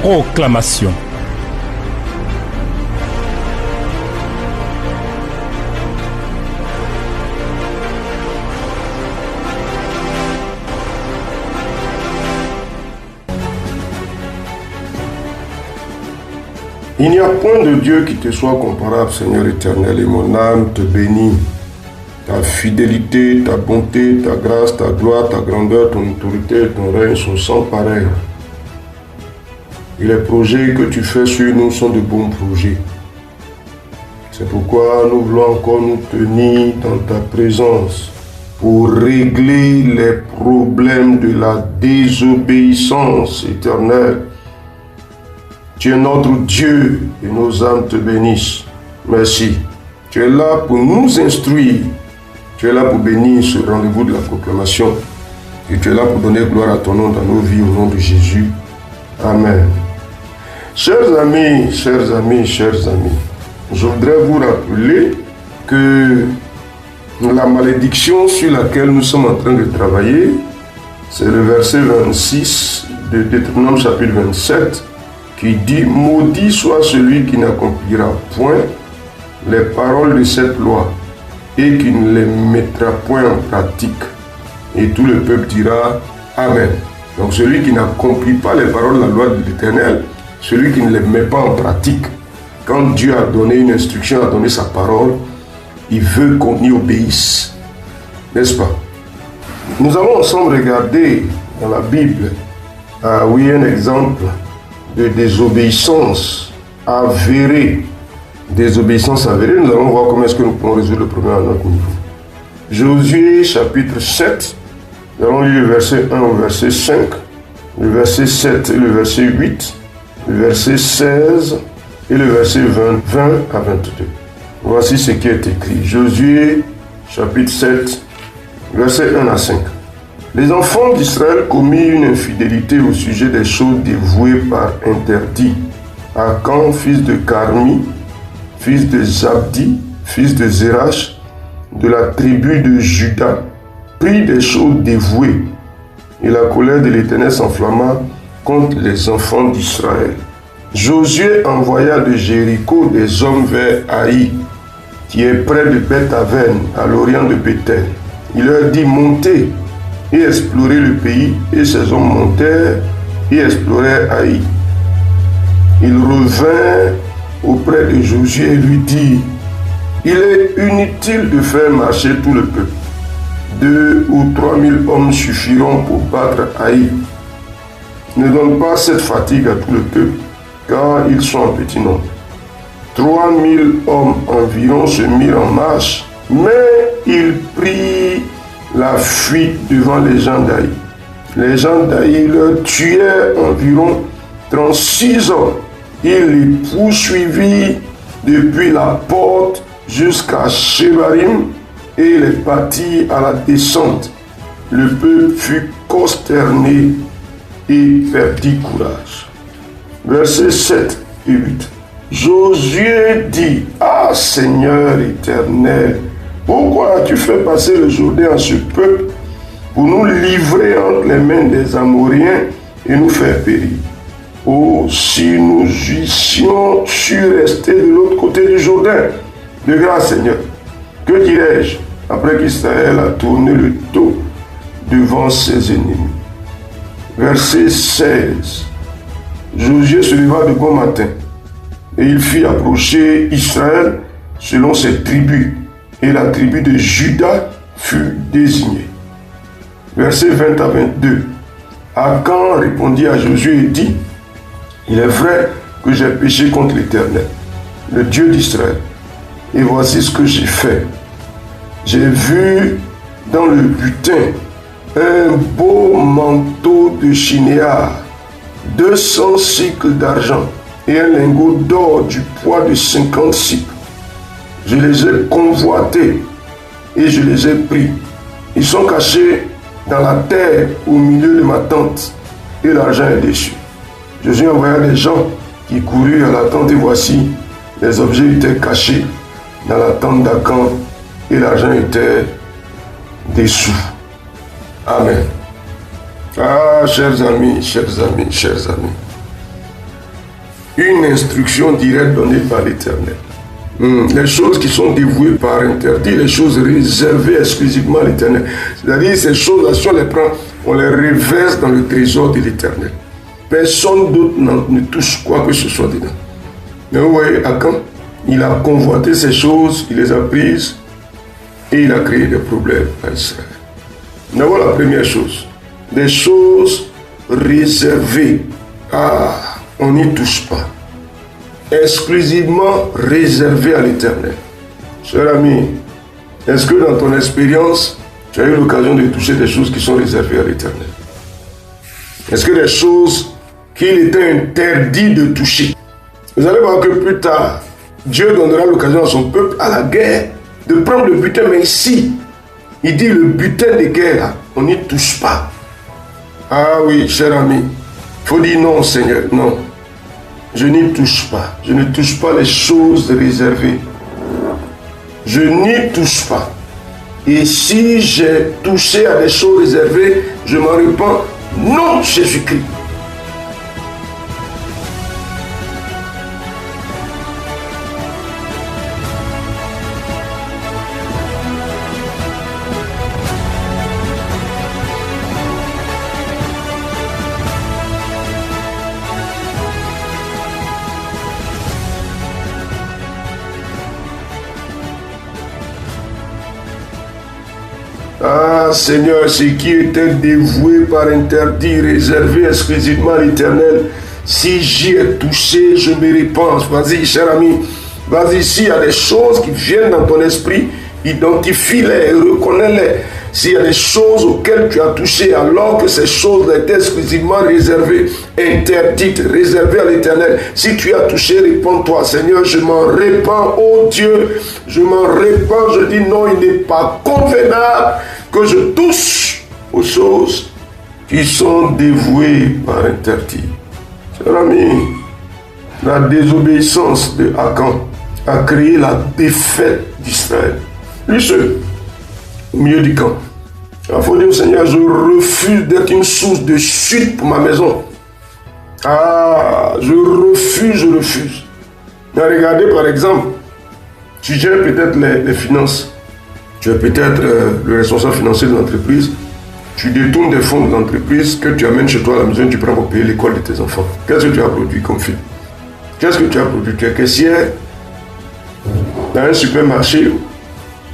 Proclamation. Il n'y a point de Dieu qui te soit comparable, Seigneur éternel, et mon âme te bénit. Ta fidélité, ta bonté, ta grâce, ta gloire, ta grandeur, ton autorité et ton règne sont sans pareil. Et les projets que tu fais sur nous sont de bons projets. C'est pourquoi nous voulons encore nous tenir dans ta présence pour régler les problèmes de la désobéissance éternelle. Tu es notre Dieu et nos âmes te bénissent. Merci. Tu es là pour nous instruire. Tu es là pour bénir ce rendez-vous de la proclamation. Et tu es là pour donner gloire à ton nom dans nos vies au nom de Jésus. Amen. Chers amis, je voudrais vous rappeler que la malédiction sur laquelle nous sommes en train de travailler, c'est le verset 26 de Deutéronome chapitre 27, qui dit « Maudit soit celui qui n'accomplira point les paroles de cette loi et qui ne les mettra point en pratique. » Et tout le peuple dira « Amen ». Donc celui qui n'accomplit pas les paroles de la loi de l'Éternel, celui qui ne les met pas en pratique, quand Dieu a donné une instruction, a donné sa parole, il veut qu'on y obéisse. N'est-ce pas? Nous allons ensemble regarder dans la Bible, un exemple de désobéissance avérée. Désobéissance avérée, nous allons voir comment est-ce que nous pouvons résoudre le problème à notre niveau. Josué chapitre 7, nous allons lire le verset 1 au verset 5, le verset 7 et le verset 8, le verset 16 et le verset 20 à 22. Voici ce qui est écrit. Josué chapitre 7, verset 1 à 5. Les enfants d'Israël commirent une infidélité au sujet des choses dévouées par interdit. Akan, fils de Carmi, fils de Zabdi, fils de Zérach, de la tribu de Juda, prit des choses dévouées, et la colère de l'Éternel s'enflamma contre les enfants d'Israël. Josué envoya de Jéricho des hommes vers Haï, qui est près de Beth-Aven, à l'orient de Bethel. Il leur dit « Montez et explorez le pays », et ces hommes montèrent et explorèrent Haï. Ils revinrent auprès de Josué et lui dirent « Il est inutile de faire marcher tout le peuple. 2 ou 3 000 hommes suffiront pour battre Haï. Ne donne pas cette fatigue à tout le peuple, car ils sont en petit nombre. 3 000 hommes environ se mirent en marche, mais ils prirent la fuite devant les gens d'Haï. Les gens d'Haï leur tuèrent environ 36 hommes. Ils les poursuivirent depuis la porte jusqu'à Shebarim et les battirent à la descente. Le peuple fut consterné et perdit courage. Versets 7 et 8. Josué dit « Ah Seigneur éternel, pourquoi as-tu fait passer le Jourdain à ce peuple pour nous livrer entre les mains des Amoréens et nous faire périr? Oh, si nous eussions su rester de l'autre côté du Jourdain, de grâce Seigneur, que dirais-je après qu'Israël a tourné le dos devant ses ennemis? » Verset 16. Josué se leva de bon matin et il fit approcher Israël selon ses tribus, et la tribu de Juda fut désignée. Versets 20 à 22. Akan répondit à Josué et dit « Il est vrai que j'ai péché contre l'Éternel, le Dieu d'Israël, et voici ce que j'ai fait. J'ai vu dans le butin un beau manteau de chinéar, 200 cycles d'argent et un lingot d'or du poids de 50 cycles. Je les ai convoités et je les ai pris. Ils sont cachés dans la terre au milieu de ma tente et l'argent est déçu. Josué envoya des gens qui coururent à la tente et voici, les objets étaient cachés dans la tente d'Akan et l'argent était dessous. Amen. Ah, chers amis, une instruction directe donnée par l'Éternel. Les choses qui sont dévouées par interdit, les choses réservées exclusivement à l'Éternel. C'est-à-dire ces choses-là, si on les prend, on les reverse dans le trésor de l'Éternel. Personne d'autre ne touche quoi que ce soit dedans. Mais vous voyez, Akan, il a convoité ces choses, il les a prises et il a créé des problèmes à Israël. D'abord, la première chose, des choses réservées. On n'y touche pas. Exclusivement réservées à l'Éternel. Cher ami, est-ce que dans ton expérience, tu as eu l'occasion de toucher des choses qui sont réservées à l'Éternel? Est-ce que des choses qu'il était interdit de toucher? Vous allez voir que plus tard, Dieu donnera l'occasion à son peuple, à la guerre, de prendre le butin. Mais ici, il dit le butin de guerre, on n'y touche pas. Ah oui, cher ami, il faut dire non, Seigneur, non. Je n'y touche pas. Je ne touche pas les choses réservées. Je n'y touche pas. Et si j'ai touché à des choses réservées, je m'en répands. Non, Jésus-Christ. Ah Seigneur, ce qui était dévoué par interdit, réservé exclusivement à l'Éternel, si j'y ai touché, je me répands. Vas-y, cher ami, vas-y, s'il y a des choses qui viennent dans ton esprit, identifie-les, reconnais-les. S'il y a des choses auxquelles tu as touché, alors que ces choses étaient exclusivement réservées, interdites, réservées à l'Éternel, si tu as touché, réponds-toi, Seigneur, je m'en répands, oh Dieu, je m'en répands, je dis non, il n'est pas convenable que je touche aux choses qui sont dévouées par interdit. Cher ami, la désobéissance de Akan a créé la défaite d'Israël. Lui seul, au milieu du camp. Il faut dire au Seigneur, je refuse d'être une source de chute pour ma maison. Je refuse. Mais regardez par exemple, tu gères peut-être les finances. Tu es peut-être le responsable financier de l'entreprise. Tu détournes des fonds de l'entreprise que tu amènes chez toi à la maison, tu prends pour payer l'école de tes enfants. Qu'est-ce que tu as produit comme film? Qu'est-ce que tu as produit? Tu es caissière dans un supermarché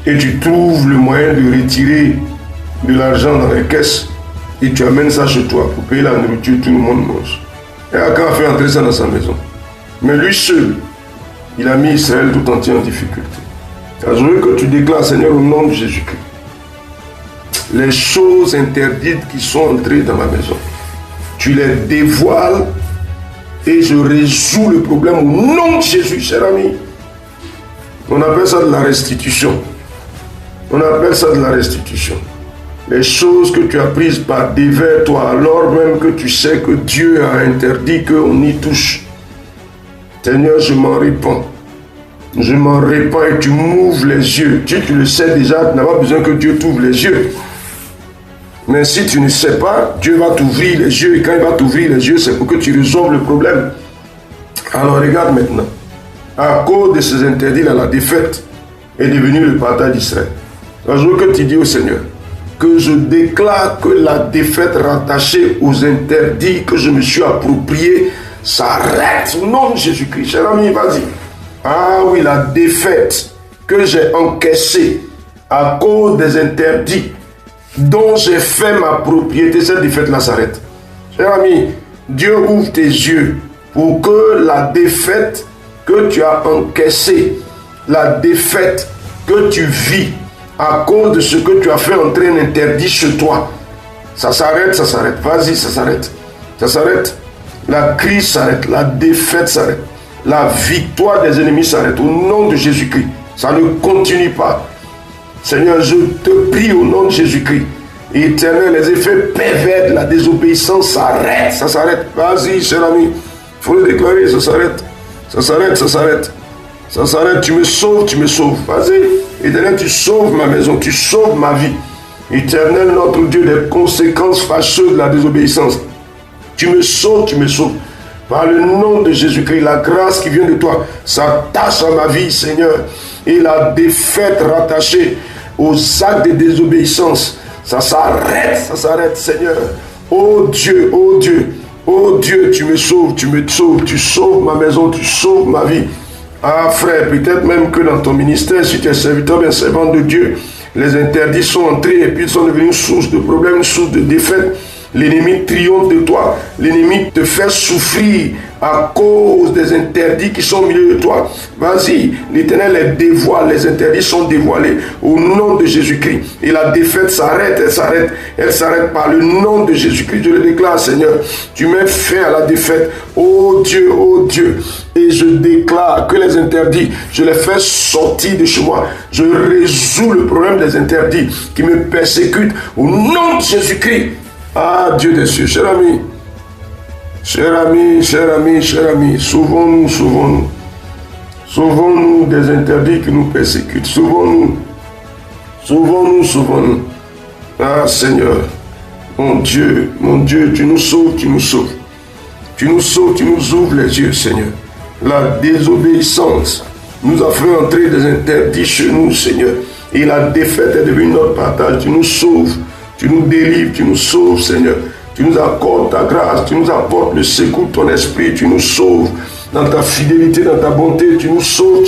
et tu trouves le moyen de retirer de l'argent dans les caisses et tu amènes ça chez toi pour payer la nourriture, tout le monde mange. Et Akan a fait entrer ça dans sa maison. Mais lui seul, il a mis Israël tout entier en difficulté. Alors, je veux que tu déclares, Seigneur, au nom de Jésus-Christ, les choses interdites qui sont entrées dans ma maison, tu les dévoiles et je résous le problème au nom de Jésus, cher ami. On appelle ça de la restitution. On appelle ça de la restitution. Les choses que tu as prises par dévers, toi, alors même que tu sais que Dieu a interdit qu'on y touche. Seigneur, je m'en répands. Je m'en répands et tu m'ouvres les yeux. Tu le sais déjà, tu n'as pas besoin que Dieu t'ouvre les yeux. Mais si tu ne sais pas, Dieu va t'ouvrir les yeux. Et quand il va t'ouvrir les yeux, c'est pour que tu résolves le problème. Alors regarde maintenant. À cause de ces interdits-là, la défaite est devenue le partage d'Israël. Alors je veux que tu dis au Seigneur que je déclare que la défaite rattachée aux interdits que je me suis approprié s'arrête au nom de Jésus-Christ. Cher ami, vas-y. Ah oui, la défaite que j'ai encaissée à cause des interdits dont j'ai fait ma propriété, cette défaite-là s'arrête. Cher ami, Dieu ouvre tes yeux pour que la défaite que tu as encaissée, la défaite que tu vis à cause de ce que tu as fait entrer un interdit chez toi, ça s'arrête, ça s'arrête. Vas-y, ça s'arrête. Ça s'arrête. La crise s'arrête, la défaite s'arrête. La victoire des ennemis s'arrête au nom de Jésus-Christ. Ça ne continue pas. Seigneur, je te prie au nom de Jésus-Christ. Éternel, les effets pervers de la désobéissance s'arrêtent. Ça s'arrête. Vas-y, cher ami. Il faut le déclarer, ça s'arrête. Ça s'arrête, ça s'arrête. Ça s'arrête. Tu me sauves, tu me sauves. Vas-y. Éternel, tu sauves ma maison, tu sauves ma vie. Éternel, notre Dieu, des conséquences fâcheuses de la désobéissance. Tu me sauves, tu me sauves. Par le nom de Jésus-Christ, la grâce qui vient de toi s'attache à ma vie, Seigneur. Et la défaite rattachée aux actes de désobéissance, ça s'arrête, Seigneur. Oh Dieu, oh Dieu, oh Dieu, tu me sauves, tu sauves ma maison, tu sauves ma vie. Ah frère, peut-être même que dans ton ministère, si tu es serviteur, bien servant de Dieu, les interdits sont entrés et puis ils sont devenus source de problèmes, source de défaite. L'ennemi triomphe de toi. L'ennemi te fait souffrir à cause des interdits qui sont au milieu de toi. Vas-y, l'Éternel les dévoile. Les interdits sont dévoilés au nom de Jésus-Christ. Et la défaite s'arrête, elle s'arrête par le nom de Jésus-Christ. Je le déclare, Seigneur. Tu mets fin à la défaite. Oh Dieu, oh Dieu. Et je déclare que les interdits, je les fais sortir de chez moi. Je résous le problème des interdits qui me persécutent au nom de Jésus-Christ. Ah, Dieu des cieux, cher ami, sauvons-nous, sauvons-nous. Sauvons-nous des interdits qui nous persécutent. Sauvons-nous. Ah, Seigneur, mon Dieu, tu nous sauves. Tu nous ouvres les yeux, Seigneur. La désobéissance nous a fait entrer des interdits chez nous, Seigneur. Et la défaite est devenue notre partage. Tu nous sauves. Tu nous délivres, tu nous sauves, Seigneur. Tu nous accordes ta grâce, tu nous apportes le secours de ton esprit, tu nous sauves dans ta fidélité, dans ta bonté, tu nous sauves.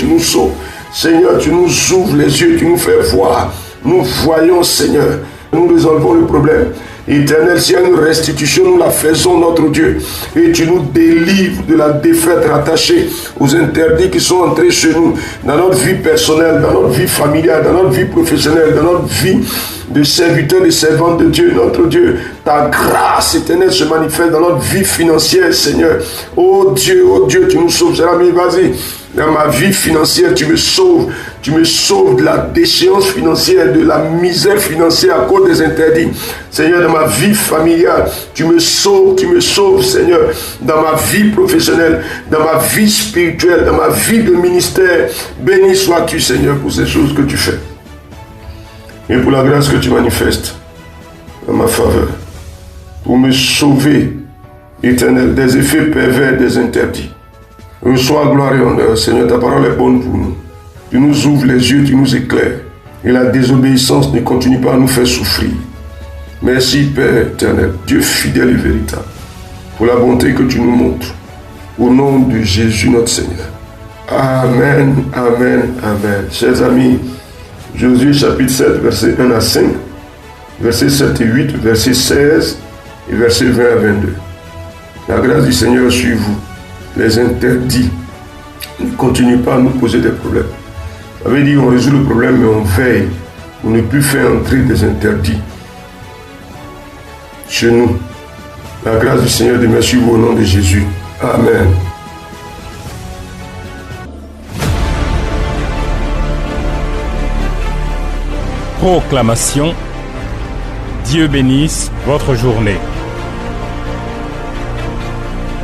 Seigneur, tu nous ouvres les yeux, tu nous fais voir. Nous voyons, Seigneur, nous résolvons le problème. Éternel, s'il y a une restitution, nous la faisons, notre Dieu. Et tu nous délivres de la défaite rattachée aux interdits qui sont entrés chez nous, dans notre vie personnelle, dans notre vie familiale, dans notre vie professionnelle, dans notre vie de serviteur, de servante de Dieu, notre Dieu. Ta grâce éternelle se manifeste dans notre vie financière, Seigneur. Oh Dieu, tu nous sauves. Cher ami, vas-y. Dans ma vie financière, tu me sauves. Tu me sauves de la déchéance financière, de la misère financière à cause des interdits. Seigneur, dans ma vie familiale, tu me sauves, Seigneur. Dans ma vie professionnelle, dans ma vie spirituelle, dans ma vie de ministère. Béni sois-tu, Seigneur, pour ces choses que tu fais. Et pour la grâce que tu manifestes en ma faveur. Pour me sauver, Éternel, des effets pervers des interdits. Reçois gloire et honneur, Seigneur, ta parole est bonne pour nous. Tu nous ouvres les yeux, tu nous éclaires. Et la désobéissance ne continue pas à nous faire souffrir. Merci, Père éternel, Dieu fidèle et véritable, pour la bonté que tu nous montres. Au nom de Jésus notre Seigneur. Amen, amen, amen. Chers amis, Josué chapitre 7, versets 1 à 5, versets 7 et 8, versets 16 et versets 20 à 22. La grâce du Seigneur sur vous. Les interdits ne continuent pas à nous poser des problèmes. Ça veut dire qu'on résout le problème, mais on veille pour ne plus faire entrer des interdits chez nous. La grâce du Seigneur demeure sur vous au nom de Jésus. Amen. Proclamation. Dieu bénisse votre journée.